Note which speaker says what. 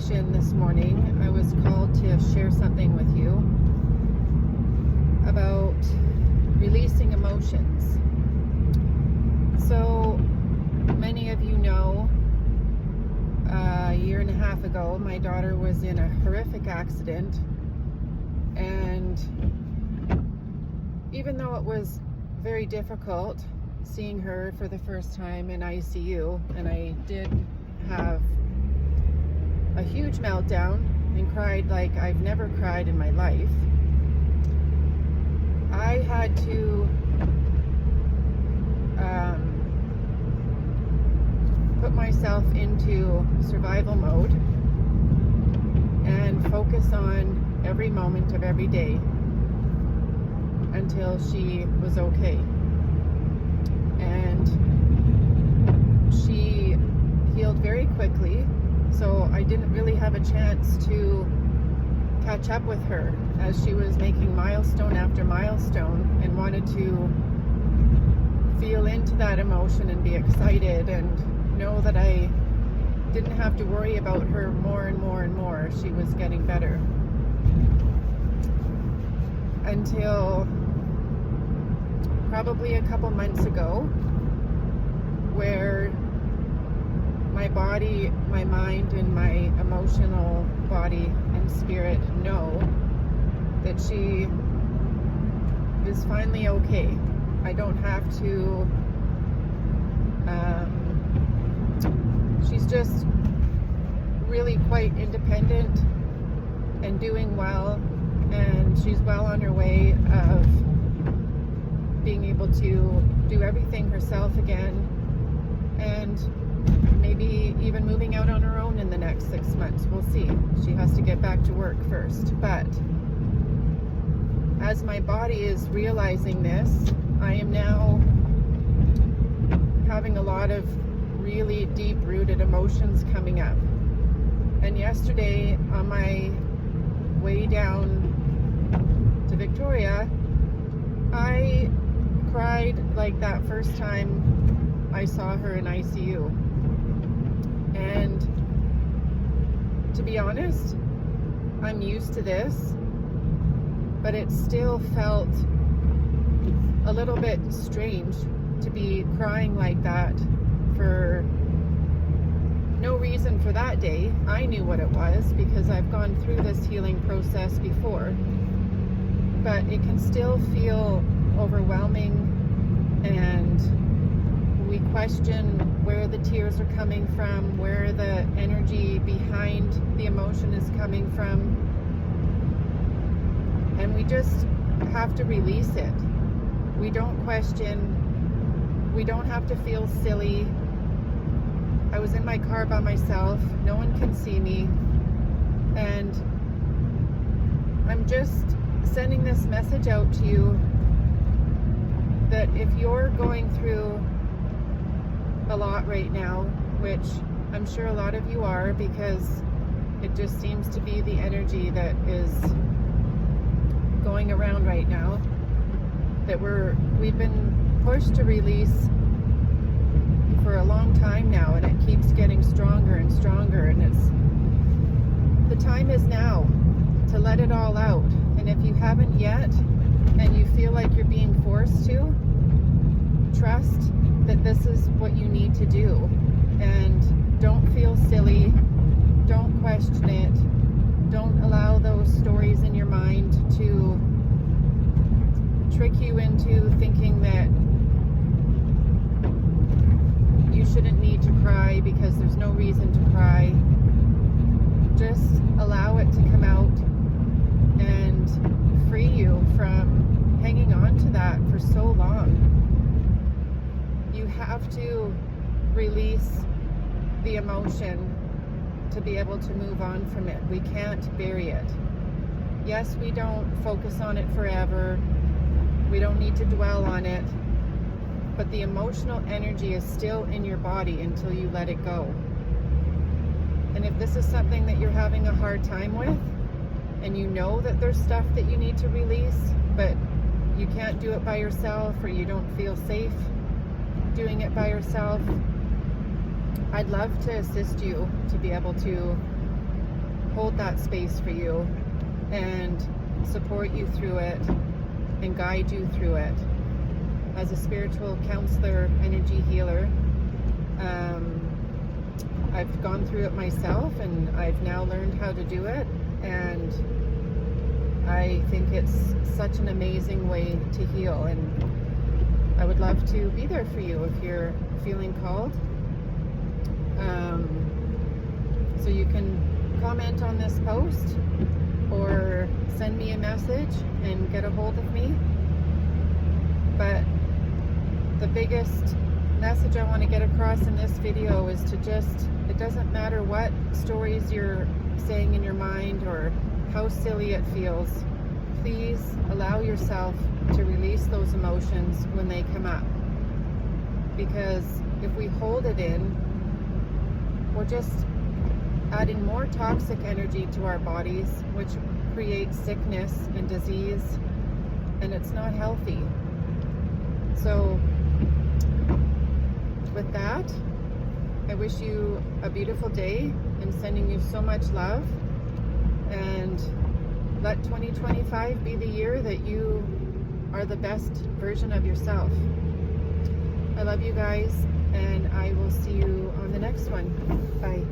Speaker 1: inspiration this morning. I was called to share something with you about releasing emotions. So many of you know, a year and a half ago, my daughter was in a horrific accident, and even though it was very difficult seeing her for the first time in ICU, and I did have a huge meltdown and cried like I've never cried in my life, I had to put myself into survival mode and focus on every moment of every day until she was okay. And she healed very quickly, so I didn't really have a chance to catch up with her as she was making milestone after milestone, and wanted to feel into that emotion and be excited and know that I didn't have to worry about her more and more and more. She was getting better. Until probably a couple months ago, where my body, my mind, and my emotional body and spirit know that she is finally okay. I don't have to, she's just really quite independent and doing well, and she's well on her way of being able to do everything herself again, and maybe even moving out on her own in the next 6 months. We'll see. She has to get back to work first. But as my body is realizing this, I am now having a lot of really deep-rooted emotions coming up. And yesterday, on my way down to Victoria, I cried like that first time I saw her in ICU. And to be honest, I'm used to this, but it still felt a little bit strange to be crying like that for no reason for that day. I knew what it was because I've gone through this healing process before, but it can still feel overwhelming, and we question where the tears are coming from, where the energy behind the emotion is coming from, and we just have to release it. We don't question, we don't have to feel silly. I was in my car by myself, no one can see me, and I'm just sending this message out to you that if you're going through a lot right now, which I'm sure a lot of you are, because it just seems to be the energy that is going around right now, that we've been pushed to release for a long time now, and it keeps getting stronger and stronger, and the time is now to let it all out. And if you haven't yet, and you feel like you're being forced to, trust that this is what you need to do, and don't feel silly, don't question it, don't allow those stories in your mind to trick you into thinking that you shouldn't need to cry, because there's no reason to cry. Just allow it to come out and free you from hanging on to that for so long. You have to release the emotion to be able to move on from it. We can't bury it. Yes, we don't focus on it forever. We don't need to dwell on it. But the emotional energy is still in your body until you let it go. And if this is something that you're having a hard time with, and you know that there's stuff that you need to release, but you can't do it by yourself, or you don't feel safe doing it by yourself, I'd love to assist you to be able to hold that space for you and support you through it and guide you through it. As a spiritual counselor, energy healer, I've gone through it myself, and I've now learned how to do it, and I think it's such an amazing way to heal, and I would love to be there for you if you're feeling called. So you can comment on this post or send me a message and get a hold of me. But the biggest message I want to get across in this video is to just, it doesn't matter what stories you're saying in your mind or how silly it feels, please allow yourself to release those emotions when they come up. Because if we hold it in, we're just adding more toxic energy to our bodies, which creates sickness and disease, and it's not healthy. So with that, I wish you a beautiful day and sending you so much love, and let 2025 be the year that you are the best version of yourself. I love you guys, and I will see you on the next one. Bye.